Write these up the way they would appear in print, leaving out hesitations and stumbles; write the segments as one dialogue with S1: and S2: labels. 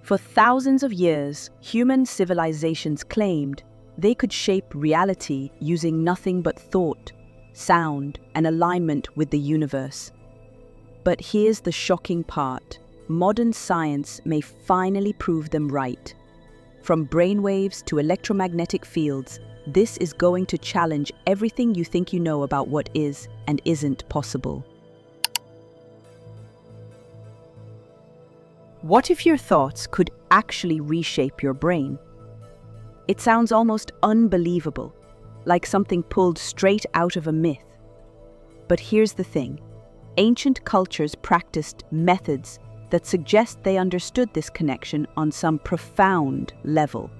S1: For thousands of years, human civilizations claimed they could shape reality using nothing but thought, sound, and alignment with the universe. But here's the shocking part. Modern science may finally prove them right. From brainwaves to electromagnetic fields, this is going to challenge everything you think you know about what is and isn't possible. What if your thoughts could actually reshape your brain? It sounds almost unbelievable, like something pulled straight out of a myth. But here's the thing. Ancient cultures practiced methods that suggest they understood this connection on some profound level.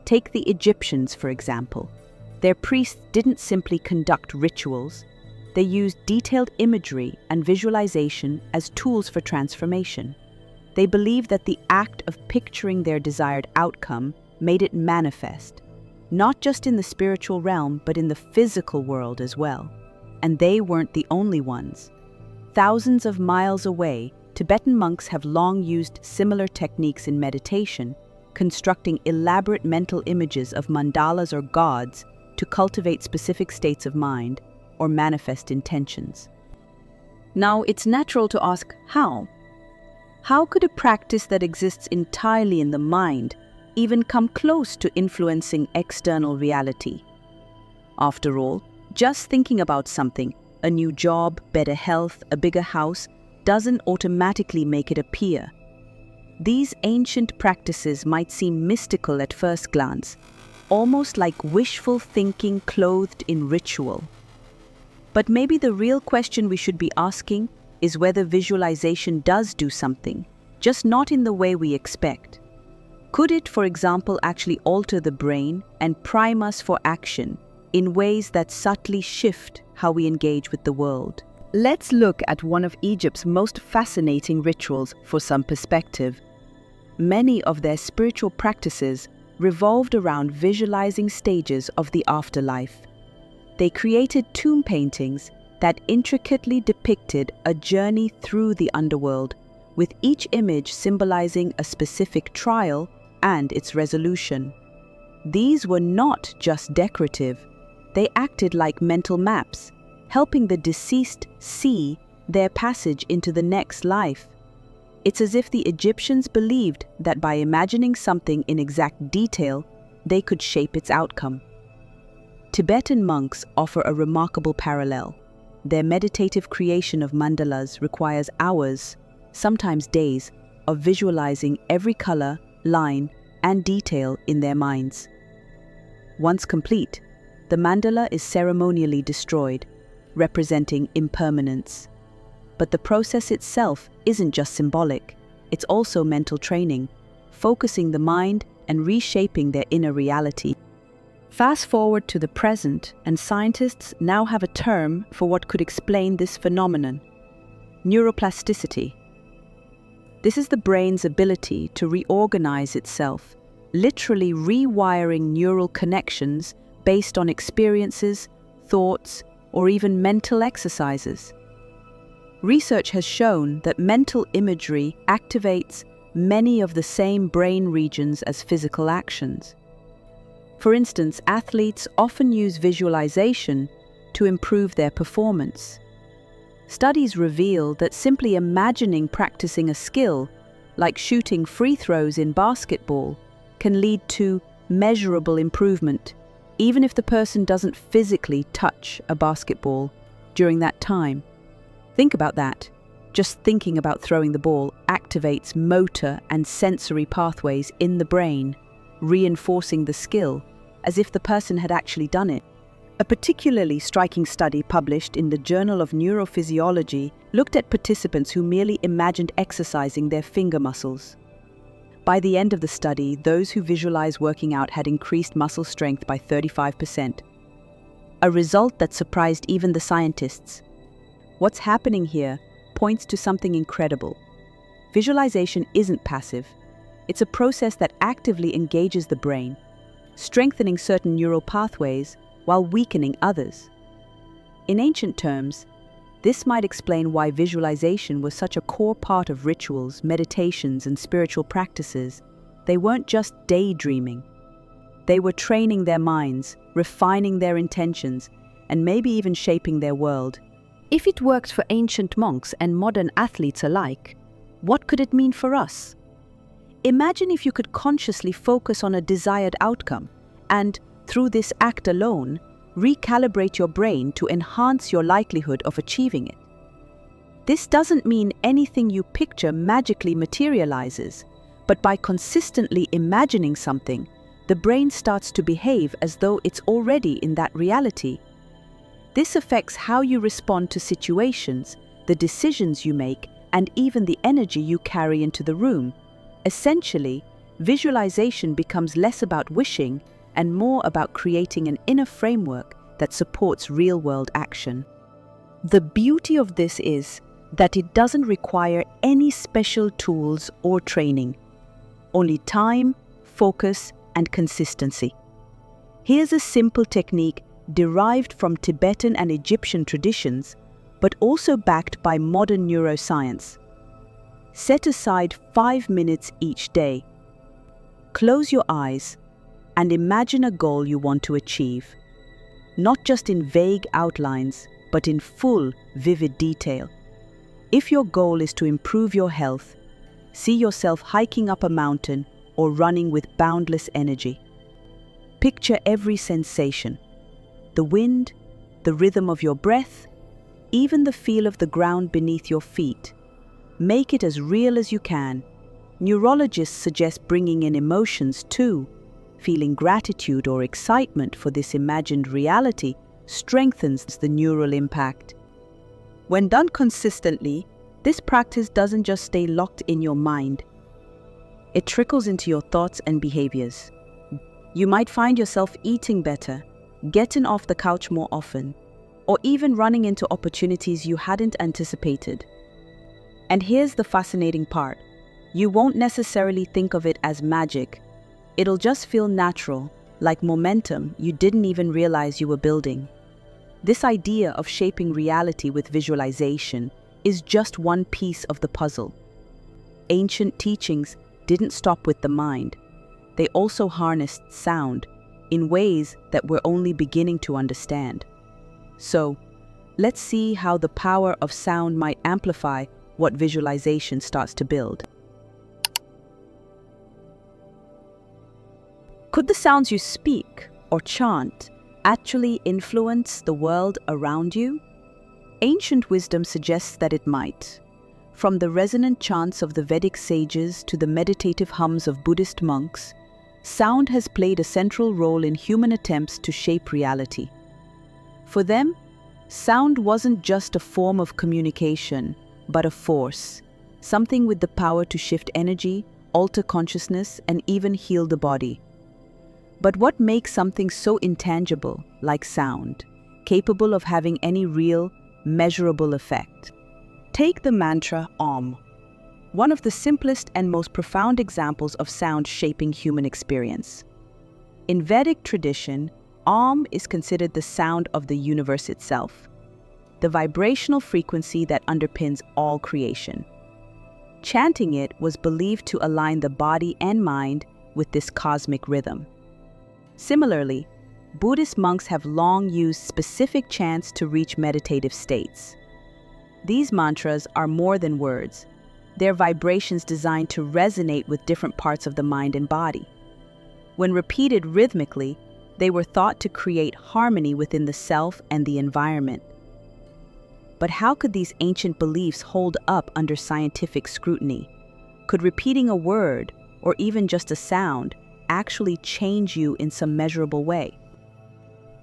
S1: Take the Egyptians, for example. Their priests didn't simply conduct rituals. They used detailed imagery and visualization as tools for transformation. They believed that the act of picturing their desired outcome made it manifest, not just in the spiritual realm, but in the physical world as well. And they weren't the only ones. Thousands of miles away, Tibetan monks have long used similar techniques in meditation, constructing elaborate mental images of mandalas or gods to cultivate specific states of mind or manifest intentions. Now, it's natural to ask, how? How could a practice that exists entirely in the mind even come close to influencing external reality? After all, just thinking about something, a new job, better health, a bigger house, doesn't automatically make it appear. These ancient practices might seem mystical at first glance, almost like wishful thinking clothed in ritual. But maybe the real question we should be asking is whether visualization does do something, just not in the way we expect. Could it, for example, actually alter the brain and prime us for action in ways that subtly shift how we engage with the world? Let's look at one of Egypt's most fascinating rituals for some perspective. Many of their spiritual practices revolved around visualizing stages of the afterlife. They created tomb paintings that intricately depicted a journey through the underworld, with each image symbolizing a specific trial and its resolution. These were not just decorative, they acted like mental maps, helping the deceased see their passage into the next life. It's as if the Egyptians believed that by imagining something in exact detail, they could shape its outcome. Tibetan monks offer a remarkable parallel. Their meditative creation of mandalas requires hours, sometimes days, of visualizing every color, line, and detail in their minds. Once complete, the mandala is ceremonially destroyed, representing impermanence. But the process itself isn't just symbolic, it's also mental training, focusing the mind and reshaping their inner reality. Fast forward to the present, and scientists now have a term for what could explain this phenomenon: neuroplasticity. This is the brain's ability to reorganize itself, literally rewiring neural connections based on experiences, thoughts, or even mental exercises. Research has shown that mental imagery activates many of the same brain regions as physical actions. For instance, athletes often use visualization to improve their performance. Studies reveal that simply imagining practicing a skill, like shooting free throws in basketball, can lead to measurable improvement, even if the person doesn't physically touch a basketball during that time. Think about that. Just thinking about throwing the ball activates motor and sensory pathways in the brain, reinforcing the skill, as if the person had actually done it. A particularly striking study published in the Journal of Neurophysiology looked at participants who merely imagined exercising their finger muscles. By the end of the study, those who visualized working out had increased muscle strength by 35%, a result that surprised even the scientists. What's happening here points to something incredible. Visualization isn't passive. It's a process that actively engages the brain, strengthening certain neural pathways while weakening others. In ancient terms, This might explain why visualization was such a core part of rituals, meditations, and spiritual practices. They weren't just daydreaming. They were training their minds, refining their intentions, and maybe even shaping their world. If it worked for ancient monks and modern athletes alike, what could it mean for us? Imagine if you could consciously focus on a desired outcome and, through this act alone, recalibrate your brain to enhance your likelihood of achieving it. This doesn't mean anything you picture magically materializes, but by consistently imagining something, the brain starts to behave as though it's already in that reality. This affects how you respond to situations, the decisions you make, and even the energy you carry into the room. Essentially, visualization becomes less about wishing and more about creating an inner framework that supports real-world action. The beauty of this is that it doesn't require any special tools or training, only time, focus, and consistency. Here's a simple technique derived from Tibetan and Egyptian traditions, but also backed by modern neuroscience. Set aside 5 minutes each day. Close your eyes and imagine a goal you want to achieve, not just in vague outlines, but in full, vivid detail. If your goal is to improve your health, see yourself hiking up a mountain or running with boundless energy. Picture every sensation: the wind, the rhythm of your breath, even the feel of the ground beneath your feet. Make it as real as you can. Neurologists suggest bringing in emotions too. Feeling gratitude or excitement for this imagined reality strengthens the neural impact. When done consistently, this practice doesn't just stay locked in your mind. It trickles into your thoughts and behaviors. You might find yourself eating better, getting off the couch more often, or even running into opportunities you hadn't anticipated. And here's the fascinating part. You won't necessarily think of it as magic. It'll just feel natural, like momentum you didn't even realize you were building. This idea of shaping reality with visualization is just one piece of the puzzle. Ancient teachings didn't stop with the mind. They also harnessed sound in ways that we're only beginning to understand. So, let's see how the power of sound might amplify what visualization starts to build. Could the sounds you speak or chant actually influence the world around you? Ancient wisdom suggests that it might. From the resonant chants of the Vedic sages to the meditative hums of Buddhist monks, sound has played a central role in human attempts to shape reality. For them, sound wasn't just a form of communication, but a force, something with the power to shift energy, alter consciousness, and even heal the body. But what makes something so intangible, like sound, capable of having any real, measurable effect? Take the mantra Om, one of the simplest and most profound examples of sound shaping human experience. In Vedic tradition, Om is considered the sound of the universe itself, the vibrational frequency that underpins all creation. Chanting it was believed to align the body and mind with this cosmic rhythm. Similarly, Buddhist monks have long used specific chants to reach meditative states. These mantras are more than words. They're vibrations designed to resonate with different parts of the mind and body. When repeated rhythmically, they were thought to create harmony within the self and the environment. But how could these ancient beliefs hold up under scientific scrutiny? Could repeating a word, or even just a sound, actually change you in some measurable way?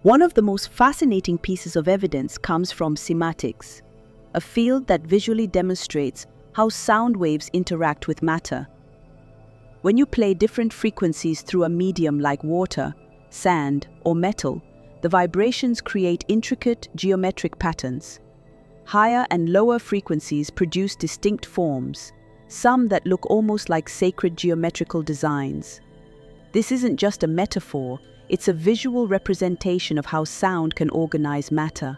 S1: One of the most fascinating pieces of evidence comes from cymatics, a field that visually demonstrates how sound waves interact with matter. When you play different frequencies through a medium like water, sand, or metal, the vibrations create intricate geometric patterns. Higher and lower frequencies produce distinct forms, some that look almost like sacred geometrical designs. This isn't just a metaphor, it's a visual representation of how sound can organize matter.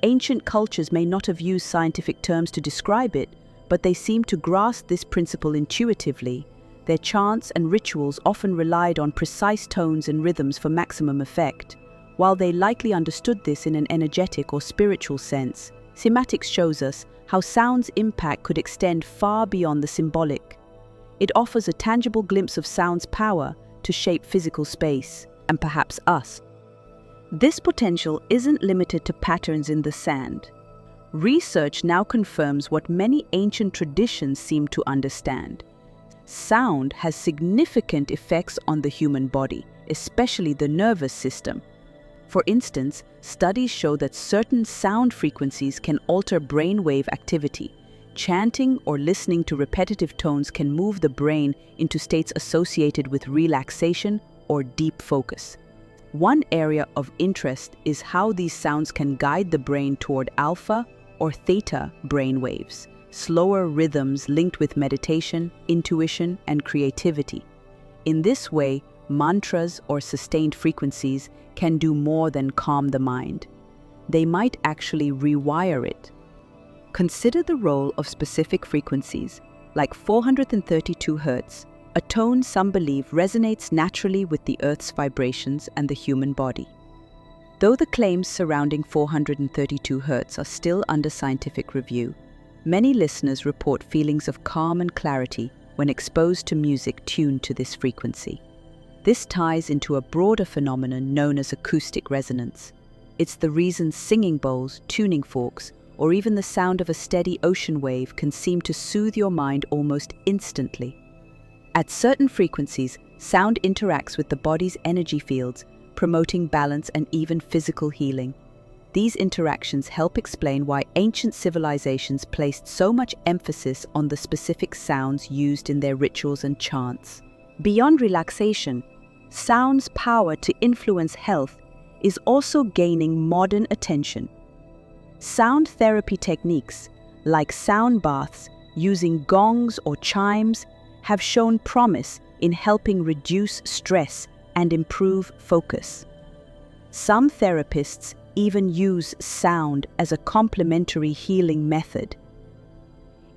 S1: Ancient cultures may not have used scientific terms to describe it, but they seem to grasp this principle intuitively. Their chants and rituals often relied on precise tones and rhythms for maximum effect. While they likely understood this in an energetic or spiritual sense, sematics shows us how sound's impact could extend far beyond the symbolic. It offers a tangible glimpse of sound's power to shape physical space, and perhaps us. This potential isn't limited to patterns in the sand. Research now confirms what many ancient traditions seem to understand. Sound has significant effects on the human body, especially the nervous system. For instance, studies show that certain sound frequencies can alter brainwave activity. Chanting or listening to repetitive tones can move the brain into states associated with relaxation or deep focus. One area of interest is how these sounds can guide the brain toward alpha or theta brainwaves, slower rhythms linked with meditation, intuition, and creativity. In this way, mantras or sustained frequencies can do more than calm the mind. They might actually rewire it. Consider the role of specific frequencies, like 432 Hz, a tone some believe resonates naturally with the Earth's vibrations and the human body. Though the claims surrounding 432 Hz are still under scientific review, many listeners report feelings of calm and clarity when exposed to music tuned to this frequency. This ties into a broader phenomenon known as acoustic resonance. It's the reason singing bowls, tuning forks, or even the sound of a steady ocean wave can seem to soothe your mind almost instantly. At certain frequencies, sound interacts with the body's energy fields, promoting balance and even physical healing. These interactions help explain why ancient civilizations placed so much emphasis on the specific sounds used in their rituals and chants. Beyond relaxation, sound's power to influence health is also gaining modern attention. Sound therapy techniques, like sound baths using gongs or chimes, have shown promise in helping reduce stress and improve focus. Some therapists even use sound as a complementary healing method.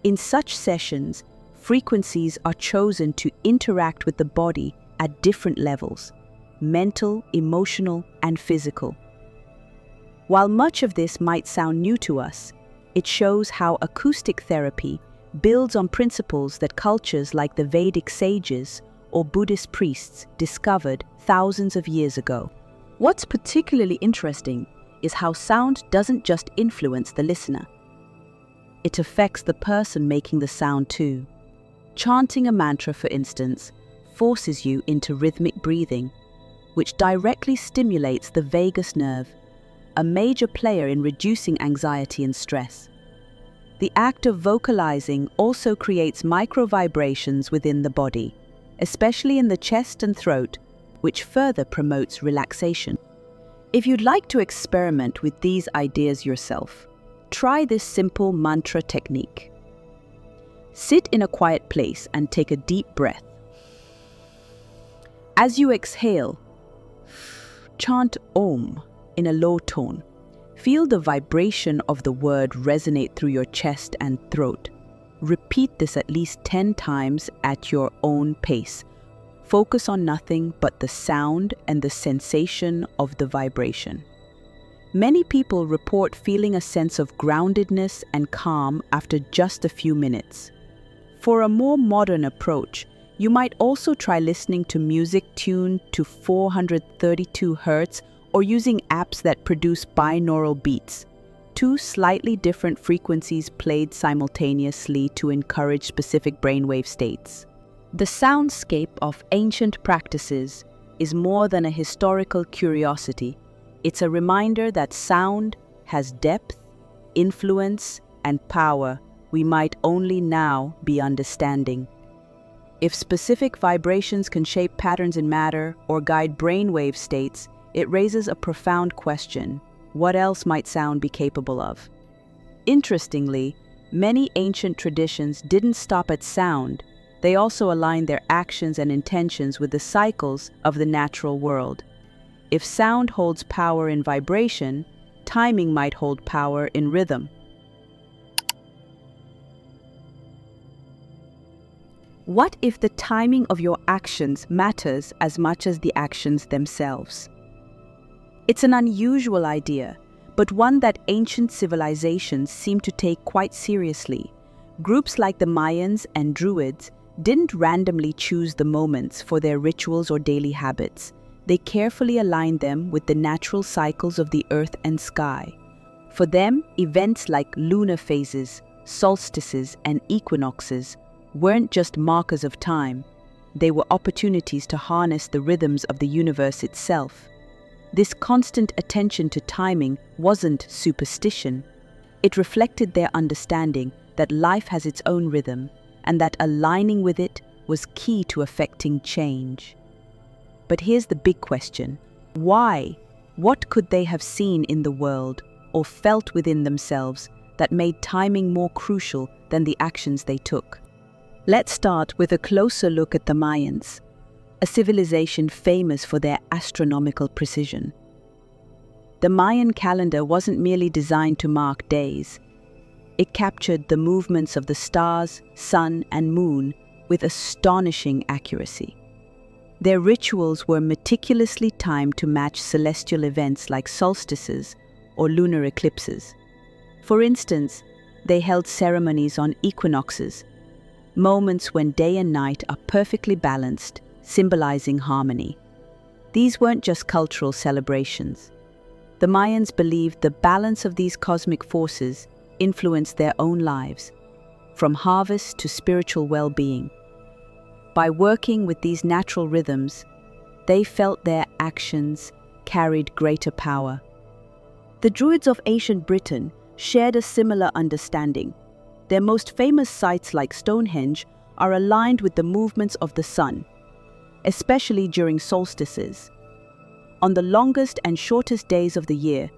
S1: In such sessions, frequencies are chosen to interact with the body at different levels: mental, emotional, and physical. While much of this might sound new to us, it shows how acoustic therapy builds on principles that cultures like the Vedic sages or Buddhist priests discovered thousands of years ago. What's particularly interesting is how sound doesn't just influence the listener. It affects the person making the sound too. Chanting a mantra, for instance, forces you into rhythmic breathing, which directly stimulates the vagus nerve, a major player in reducing anxiety and stress. The act of vocalizing also creates micro-vibrations within the body, especially in the chest and throat, which further promotes relaxation. If you'd like to experiment with these ideas yourself, try this simple mantra technique. Sit in a quiet place and take a deep breath. As you exhale, chant Om in a low tone. Feel the vibration of the word resonate through your chest and throat. Repeat this at least 10 times at your own pace. Focus on nothing but the sound and the sensation of the vibration. Many people report feeling a sense of groundedness and calm after just a few minutes. For a more modern approach, you might also try listening to music tuned to 432 Hz or using apps that produce binaural beats, two slightly different frequencies played simultaneously to encourage specific brainwave states. The soundscape of ancient practices is more than a historical curiosity. It's a reminder that sound has depth, influence, and power we might only now be understanding. If specific vibrations can shape patterns in matter or guide brainwave states, it raises a profound question: what else might sound be capable of? Interestingly, many ancient traditions didn't stop at sound. They also aligned their actions and intentions with the cycles of the natural world. If sound holds power in vibration, timing might hold power in rhythm. What if the timing of your actions matters as much as the actions themselves? It's an unusual idea, but one that ancient civilizations seem to take quite seriously. Groups like the Mayans and Druids didn't randomly choose the moments for their rituals or daily habits. They carefully aligned them with the natural cycles of the earth and sky. For them, events like lunar phases, solstices, and equinoxes weren't just markers of time. They were opportunities to harness the rhythms of the universe itself. This constant attention to timing wasn't superstition. It reflected their understanding that life has its own rhythm, and that aligning with it was key to effecting change. But here's the big question. Why? What could they have seen in the world or felt within themselves that made timing more crucial than the actions they took? Let's start with a closer look at the Mayans, a civilization famous for their astronomical precision. The Mayan calendar wasn't merely designed to mark days. It captured the movements of the stars, sun, and moon with astonishing accuracy. Their rituals were meticulously timed to match celestial events like solstices or lunar eclipses. For instance, they held ceremonies on equinoxes, moments when day and night are perfectly balanced, symbolizing harmony. These weren't just cultural celebrations. The Mayans believed the balance of these cosmic forces influenced their own lives, from harvest to spiritual well-being. By working with these natural rhythms, they felt their actions carried greater power. The Druids of ancient Britain shared a similar understanding. Their most famous sites like Stonehenge are aligned with the movements of the sun, especially during solstices. On the longest and shortest days of the year,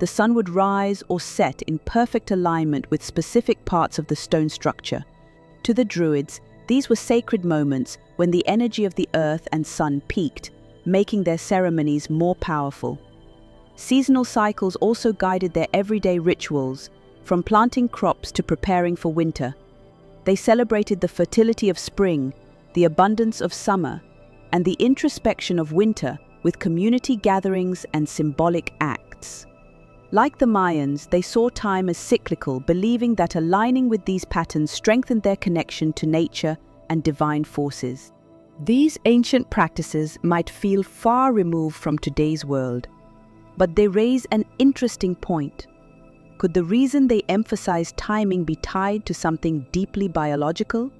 S1: the sun would rise or set in perfect alignment with specific parts of the stone structure. To the Druids, these were sacred moments when the energy of the earth and sun peaked, making their ceremonies more powerful. Seasonal cycles also guided their everyday rituals, from planting crops to preparing for winter. They celebrated the fertility of spring, the abundance of summer, and the introspection of winter with community gatherings and symbolic acts. Like the Mayans, they saw time as cyclical, believing that aligning with these patterns strengthened their connection to nature and divine forces. These ancient practices might feel far removed from today's world, but they raise an interesting point. Could the reason they emphasize timing be tied to something deeply biological?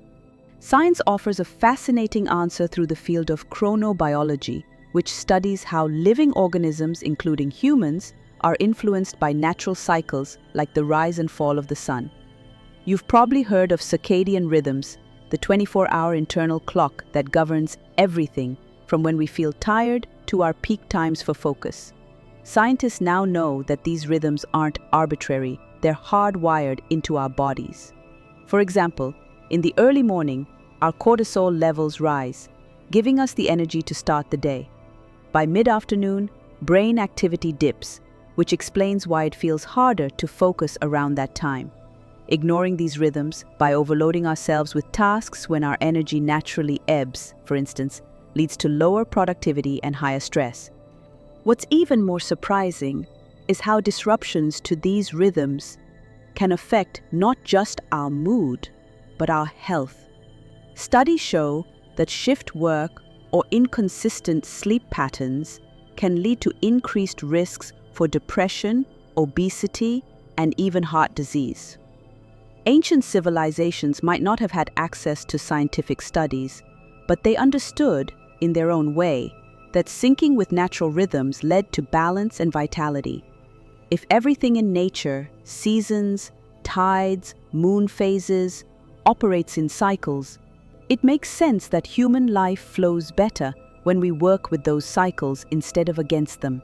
S1: Science offers a fascinating answer through the field of chronobiology, which studies how living organisms, including humans, are influenced by natural cycles like the rise and fall of the sun. You've probably heard of circadian rhythms, the 24-hour internal clock that governs everything from when we feel tired to our peak times for focus. Scientists now know that these rhythms aren't arbitrary, they're hardwired into our bodies. For example, in the early morning, our cortisol levels rise, giving us the energy to start the day. By mid-afternoon, brain activity dips, which explains why it feels harder to focus around that time. Ignoring these rhythms by overloading ourselves with tasks when our energy naturally ebbs, for instance, leads to lower productivity and higher stress. What's even more surprising is how disruptions to these rhythms can affect not just our mood, but our health. Studies show that shift work or inconsistent sleep patterns can lead to increased risks for depression, obesity, and even heart disease. Ancient civilizations might not have had access to scientific studies, but they understood, in their own way, that syncing with natural rhythms led to balance and vitality. If everything in nature, seasons, tides, moon phases, operates in cycles, it makes sense that human life flows better when we work with those cycles instead of against them.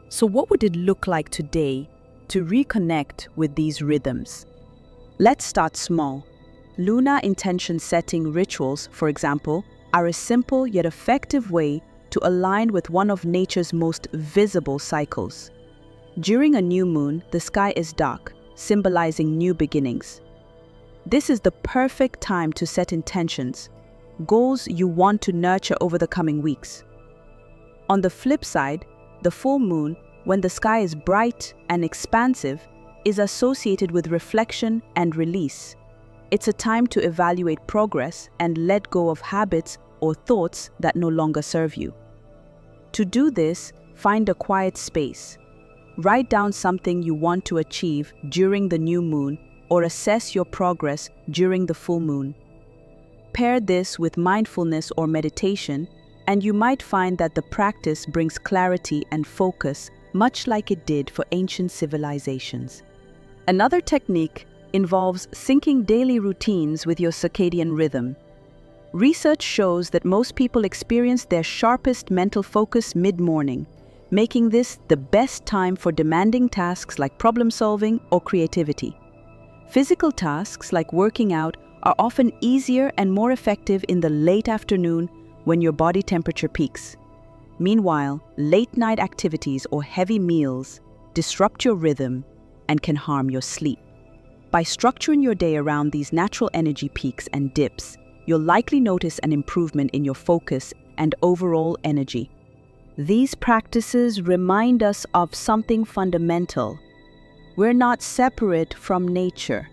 S1: So what would it look like today to reconnect with these rhythms? Let's start small. Lunar intention setting rituals, for example, are a simple yet effective way to align with one of nature's most visible cycles. During a new moon, the sky is dark, symbolizing new beginnings. This is the perfect time to set intentions, goals you want to nurture over the coming weeks. On the flip side, the full moon, when the sky is bright and expansive, is associated with reflection and release. It's a time to evaluate progress and let go of habits or thoughts that no longer serve you. To do this, find a quiet space. Write down something you want to achieve during the new moon or assess your progress during the full moon. Pair this with mindfulness or meditation, and you might find that the practice brings clarity and focus, much like it did for ancient civilizations. Another technique involves syncing daily routines with your circadian rhythm. Research shows that most people experience their sharpest mental focus mid-morning, making this the best time for demanding tasks like problem-solving or creativity. Physical tasks like working out are often easier and more effective in the late afternoon when your body temperature peaks. Meanwhile, late-night activities or heavy meals disrupt your rhythm and can harm your sleep. By structuring your day around these natural energy peaks and dips, you'll likely notice an improvement in your focus and overall energy. These practices remind us of something fundamental. We're not separate from nature.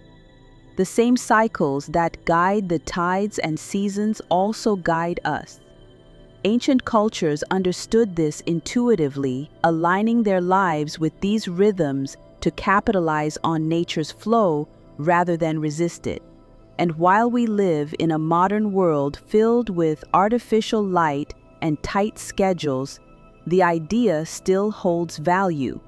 S1: The same cycles that guide the tides and seasons also guide us. Ancient cultures understood this intuitively, aligning their lives with these rhythms to capitalize on nature's flow rather than resist it. And while we live in a modern world filled with artificial light and tight schedules, the idea still holds value.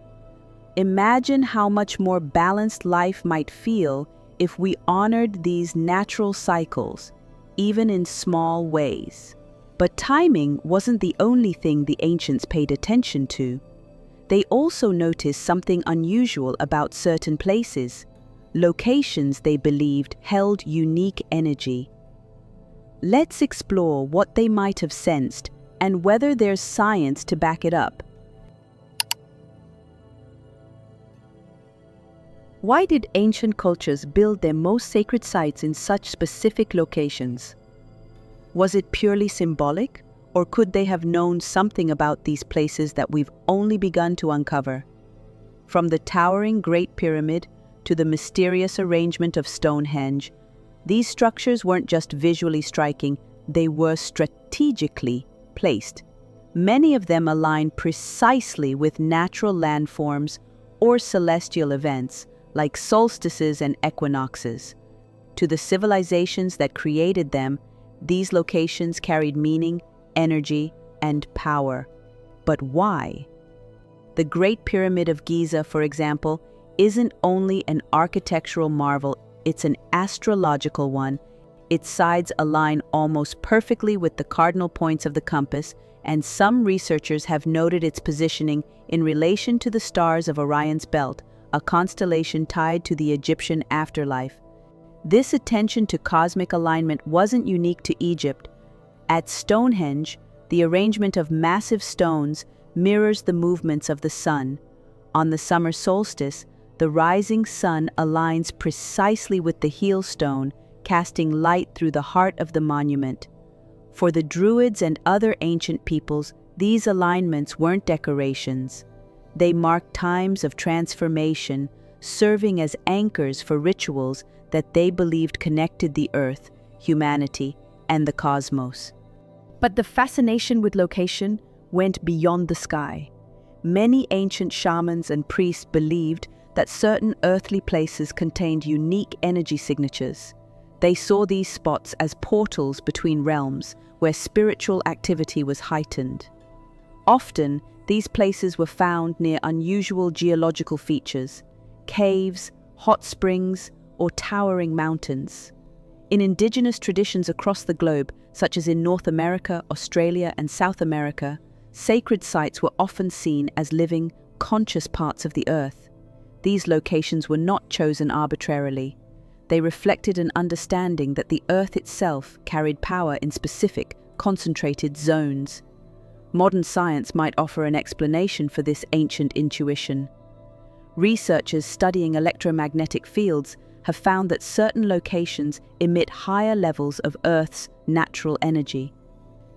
S1: Imagine how much more balanced life might feel if we honored these natural cycles, even in small ways. But timing wasn't the only thing the ancients paid attention to. They also noticed something unusual about certain places, locations they believed held unique energy. Let's explore what they might have sensed and whether there's science to back it up. Why did ancient cultures build their most sacred sites in such specific locations? Was it purely symbolic, or could they have known something about these places that we've only begun to uncover? From the towering Great Pyramid to the mysterious arrangement of Stonehenge, these structures weren't just visually striking, they were strategically placed. Many of them aligned precisely with natural landforms or celestial events, like solstices and equinoxes. To the civilizations that created them, these locations carried meaning, energy, and power. But why? The Great Pyramid of Giza, for example, isn't only an architectural marvel, it's an astrological one. Its sides align almost perfectly with the cardinal points of the compass, and some researchers have noted its positioning in relation to the stars of Orion's belt, a constellation tied to the Egyptian afterlife. This attention to cosmic alignment wasn't unique to Egypt. At Stonehenge, the arrangement of massive stones mirrors the movements of the sun. On the summer solstice, the rising sun aligns precisely with the heel stone, casting light through the heart of the monument. For the Druids and other ancient peoples, these alignments weren't decorations. They marked times of transformation, serving as anchors for rituals that they believed connected the earth, humanity, and the cosmos. But the fascination with location went beyond the sky. Many ancient shamans and priests believed that certain earthly places contained unique energy signatures. They saw these spots as portals between realms, where spiritual activity was heightened. Often, these places were found near unusual geological features, caves, hot springs, or towering mountains. In indigenous traditions across the globe, such as in North America, Australia, and South America, sacred sites were often seen as living, conscious parts of the earth. These locations were not chosen arbitrarily. They reflected an understanding that the earth itself carried power in specific, concentrated zones. Modern science might offer an explanation for this ancient intuition. Researchers studying electromagnetic fields have found that certain locations emit higher levels of Earth's natural energy.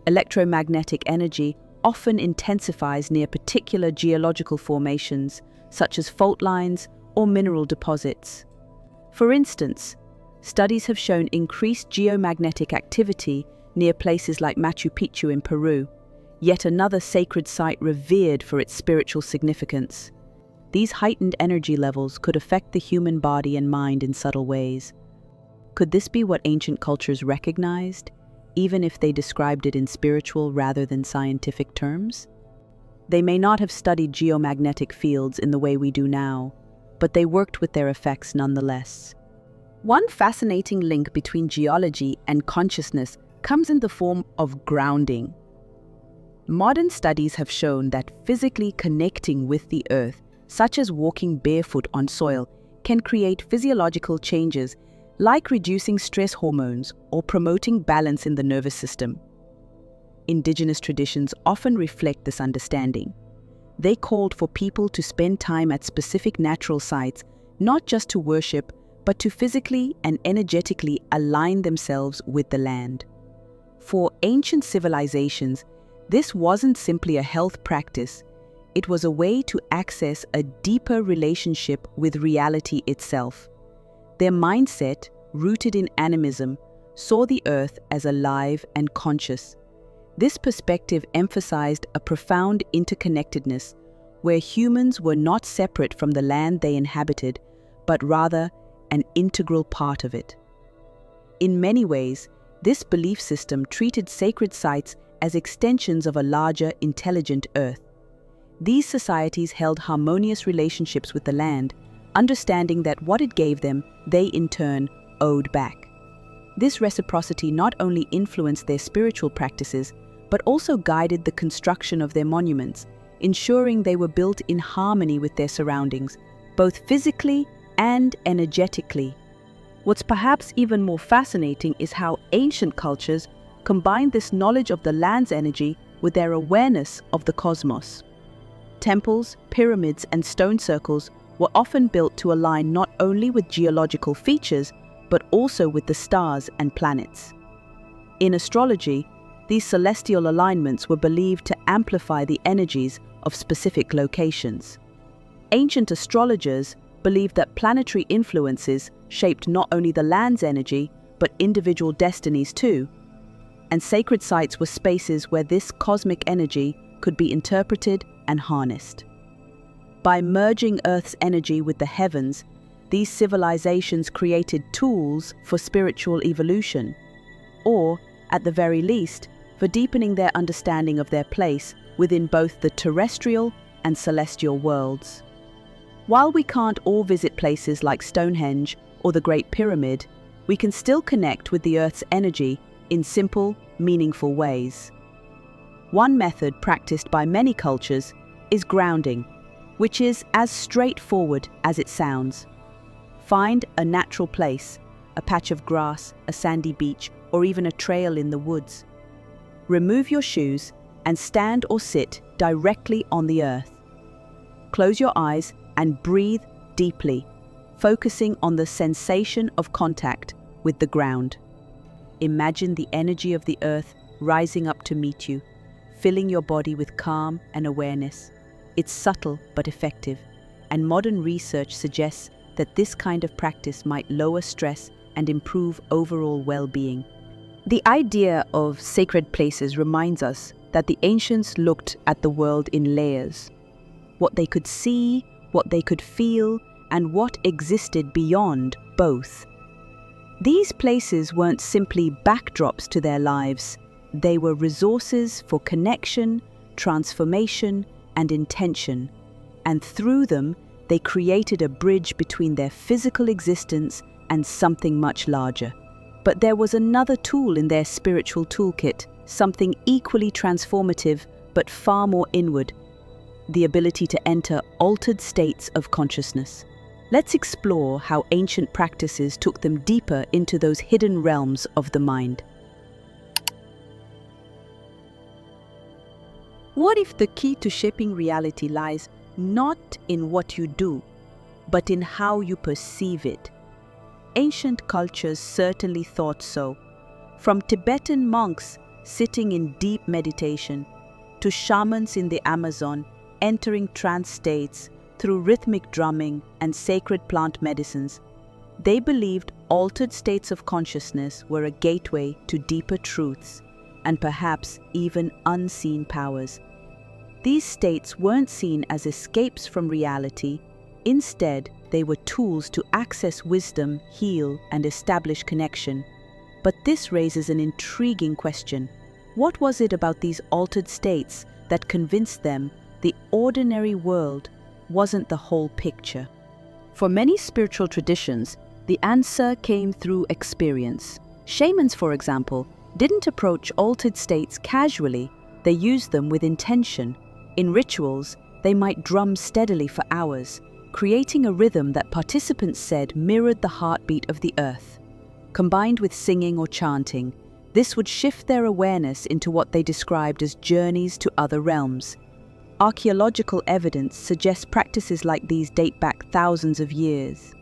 S1: Electromagnetic energy often intensifies near particular geological formations, such as fault lines or mineral deposits. For instance, studies have shown increased geomagnetic activity near places like Machu Picchu in Peru, yet another sacred site revered for its spiritual significance. These heightened energy levels could affect the human body and mind in subtle ways. Could this be what ancient cultures recognized, even if they described it in spiritual rather than scientific terms? They may not have studied geomagnetic fields in the way we do now, but they worked with their effects nonetheless. One fascinating link between geology and consciousness comes in the form of grounding. Modern studies have shown that physically connecting with the earth, such as walking barefoot on soil, can create physiological changes like reducing stress hormones or promoting balance in the nervous system. Indigenous traditions often reflect this understanding. They called for people to spend time at specific natural sites, not just to worship, but to physically and energetically align themselves with the land. For ancient civilizations, this wasn't simply a health practice. It was a way to access a deeper relationship with reality itself. Their mindset, rooted in animism, saw the earth as alive and conscious. This perspective emphasized a profound interconnectedness, where humans were not separate from the land they inhabited, but rather an integral part of it. In many ways, this belief system treated sacred sites as extensions of a larger, intelligent earth. These societies held harmonious relationships with the land, understanding that what it gave them, they in turn owed back. This reciprocity not only influenced their spiritual practices, but also guided the construction of their monuments, ensuring they were built in harmony with their surroundings, both physically and energetically. What's perhaps even more fascinating is how ancient cultures combined this knowledge of the land's energy with their awareness of the cosmos. Temples, pyramids, and stone circles were often built to align not only with geological features, but also with the stars and planets. In astrology, these celestial alignments were believed to amplify the energies of specific locations. Ancient astrologers believed that planetary influences shaped not only the land's energy, but individual destinies too, and sacred sites were spaces where this cosmic energy could be interpreted and harnessed. By merging Earth's energy with the heavens, these civilizations created tools for spiritual evolution, or, at the very least, for deepening their understanding of their place within both the terrestrial and celestial worlds. While we can't all visit places like Stonehenge or the Great Pyramid, we can still connect with the Earth's energy in simple, meaningful ways. One method practiced by many cultures is grounding, which is as straightforward as it sounds. Find a natural place, a patch of grass, a sandy beach, or even a trail in the woods. Remove your shoes and stand or sit directly on the earth. Close your eyes and breathe deeply, focusing on the sensation of contact with the ground. Imagine the energy of the earth rising up to meet you, filling your body with calm and awareness. It's subtle but effective, and modern research suggests that this kind of practice might lower stress and improve overall well-being. The idea of sacred places reminds us that the ancients looked at the world in layers. What they could see, what they could feel, and what existed beyond both. These places weren't simply backdrops to their lives. They were resources for connection, transformation, and intention. And through them, they created a bridge between their physical existence and something much larger. But there was another tool in their spiritual toolkit, something equally transformative but far more inward: the ability to enter altered states of consciousness. Let's explore how ancient practices took them deeper into those hidden realms of the mind. What if the key to shaping reality lies not in what you do, but in how you perceive it. Ancient cultures certainly thought so. From Tibetan monks sitting in deep meditation, to shamans in the Amazon entering trance states through rhythmic drumming and sacred plant medicines, they believed altered states of consciousness were a gateway to deeper truths and perhaps even unseen powers. These states weren't seen as escapes from reality. Instead, they were tools to access wisdom, heal, and establish connection. But this raises an intriguing question. What was it about these altered states that convinced them the ordinary world wasn't the whole picture? For many spiritual traditions, the answer came through experience. Shamans, for example, didn't approach altered states casually. They used them with intention. In rituals, they might drum steadily for hours, creating a rhythm that participants said mirrored the heartbeat of the earth. Combined with singing or chanting, this would shift their awareness into what they described as journeys to other realms. Archaeological evidence suggests practices like these date back thousands of years.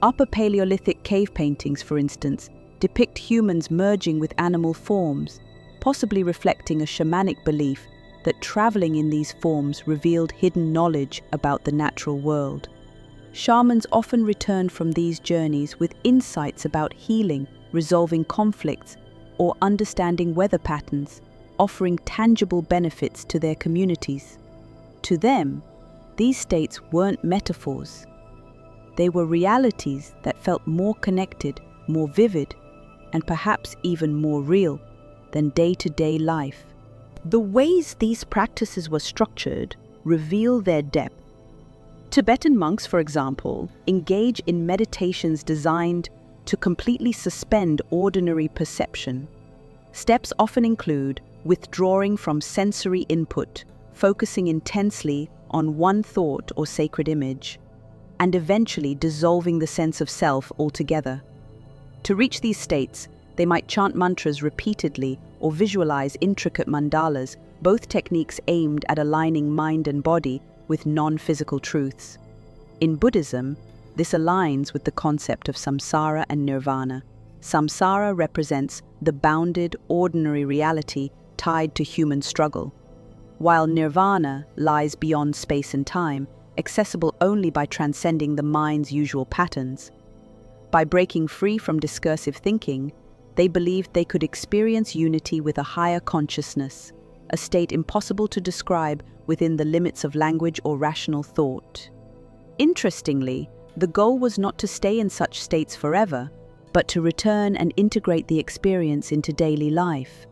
S1: Upper Paleolithic cave paintings, for instance, depict humans merging with animal forms, possibly reflecting a shamanic belief that traveling in these forms revealed hidden knowledge about the natural world. Shamans often returned from these journeys with insights about healing, resolving conflicts, or understanding weather patterns, offering tangible benefits to their communities. To them, these states weren't metaphors. They were realities that felt more connected, more vivid, and perhaps even more real than day-to-day life. The ways these practices were structured reveal their depth. Tibetan monks, for example, engage in meditations designed to completely suspend ordinary perception. Steps often include withdrawing from sensory input, focusing intensely on one thought or sacred image, and eventually dissolving the sense of self altogether. To reach these states, they might chant mantras repeatedly or visualize intricate mandalas, both techniques aimed at aligning mind and body with non-physical truths. In Buddhism, this aligns with the concept of samsara and nirvana. Samsara represents the bounded, ordinary reality tied to human struggle, while nirvana lies beyond space and time, accessible only by transcending the mind's usual patterns. By breaking free from discursive thinking, they believed they could experience unity with a higher consciousness, a state impossible to describe within the limits of language or rational thought. Interestingly, the goal was not to stay in such states forever, but to return and integrate the experience into daily life.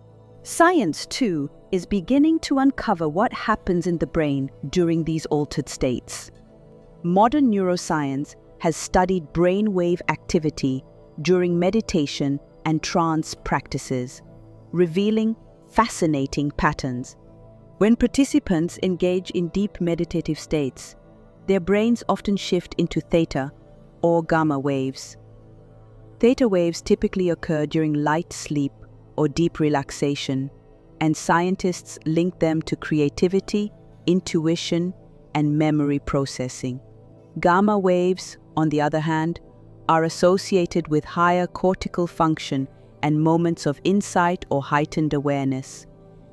S1: Science, too, is beginning to uncover what happens in the brain during these altered states. Modern neuroscience has studied brainwave activity during meditation and trance practices, revealing fascinating patterns. When participants engage in deep meditative states, their brains often shift into theta or gamma waves. Theta waves typically occur during light sleep or deep relaxation, and scientists link them to creativity, intuition, and memory processing. Gamma waves, on the other hand, are associated with higher cortical function and moments of insight or heightened awareness.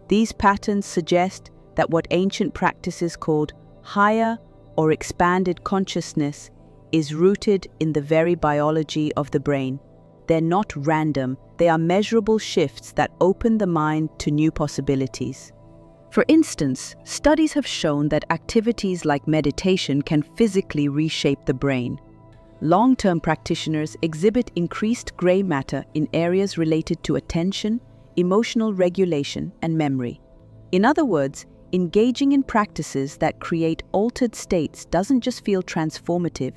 S1: These patterns suggest that what ancient practices called higher or expanded consciousness is rooted in the very biology of the brain. They're not random, they are measurable shifts that open the mind to new possibilities. For instance, studies have shown that activities like meditation can physically reshape the brain. Long-term practitioners exhibit increased gray matter in areas related to attention, emotional regulation, and memory. In other words, engaging in practices that create altered states doesn't just feel transformative,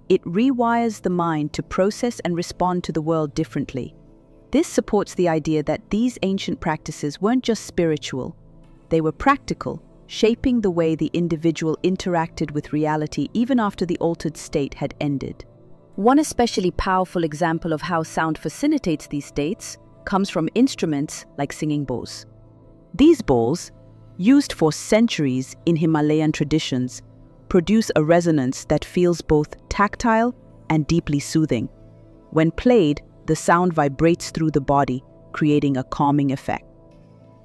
S1: it rewires the mind to process and respond to the world differently. This supports the idea that these ancient practices weren't just spiritual, they were practical, shaping the way the individual interacted with reality even after the altered state had ended. One especially powerful example of how sound facilitates these states comes from instruments like singing bowls. These bowls, used for centuries in Himalayan traditions, produce a resonance that feels both tactile and deeply soothing. When played, the sound vibrates through the body, creating a calming effect.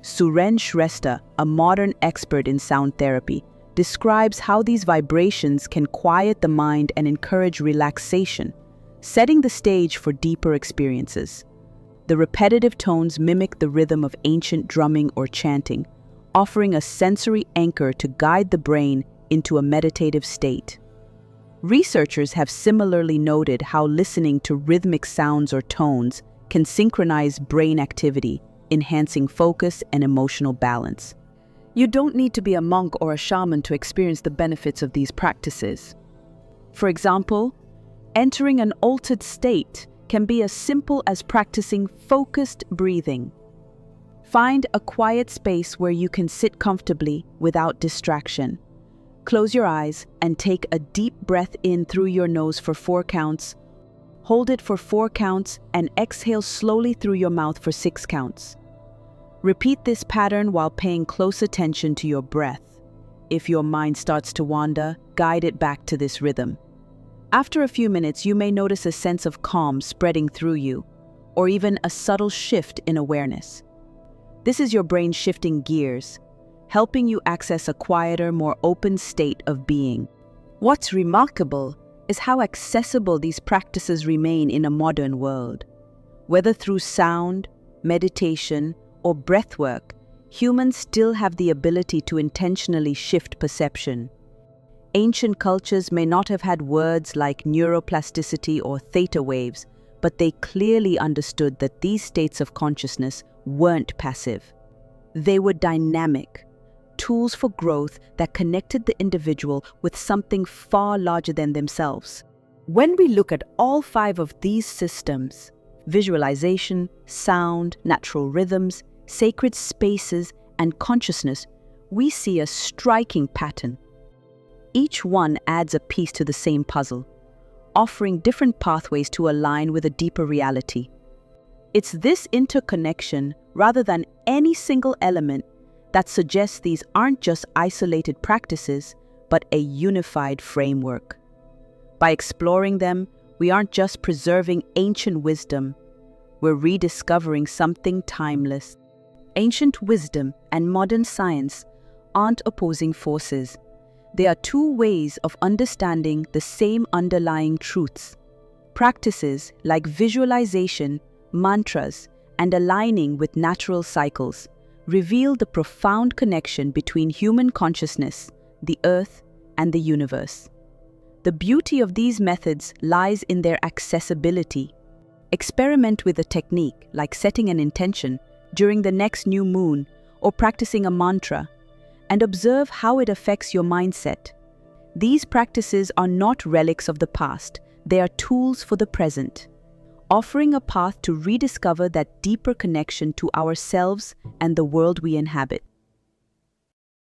S1: Suren Shrestha, a modern expert in sound therapy, describes how these vibrations can quiet the mind and encourage relaxation, setting the stage for deeper experiences. The repetitive tones mimic the rhythm of ancient drumming or chanting, offering a sensory anchor to guide the brain into a meditative state. Researchers have similarly noted how listening to rhythmic sounds or tones can synchronize brain activity, enhancing focus and emotional balance. You don't need to be a monk or a shaman to experience the benefits of these practices. For example, entering an altered state can be as simple as practicing focused breathing. Find a quiet space where you can sit comfortably without distraction. Close your eyes and take a deep breath in through your nose for 4 counts. Hold it for 4 counts and exhale slowly through your mouth for 6 counts. Repeat this pattern while paying close attention to your breath. If your mind starts to wander, guide it back to this rhythm. After a few minutes, you may notice a sense of calm spreading through you, or even a subtle shift in awareness. This is your brain shifting gears, helping you access a quieter, more open state of being. What's remarkable is how accessible these practices remain in a modern world. Whether through sound, meditation, or breathwork, humans still have the ability to intentionally shift perception. Ancient cultures may not have had words like neuroplasticity or theta waves, but they clearly understood that these states of consciousness weren't passive. They were dynamic, tools for growth that connected the individual with something far larger than themselves. When we look at all 5 of these systems, visualization, sound, natural rhythms, sacred spaces, and consciousness, we see a striking pattern. Each one adds a piece to the same puzzle, offering different pathways to align with a deeper reality. It's this interconnection, rather than any single element, that suggests these aren't just isolated practices, but a unified framework. By exploring them, we aren't just preserving ancient wisdom, we're rediscovering something timeless. Ancient wisdom and modern science aren't opposing forces. They are 2 ways of understanding the same underlying truths. Practices like visualization, mantras, and aligning with natural cycles reveal the profound connection between human consciousness, the earth, and the universe. The beauty of these methods lies in their accessibility. Experiment with a technique like setting an intention during the next new moon or practicing a mantra, and observe how it affects your mindset. These practices are not relics of the past, they are tools for the present, offering a path to rediscover that deeper connection to ourselves and the world we inhabit.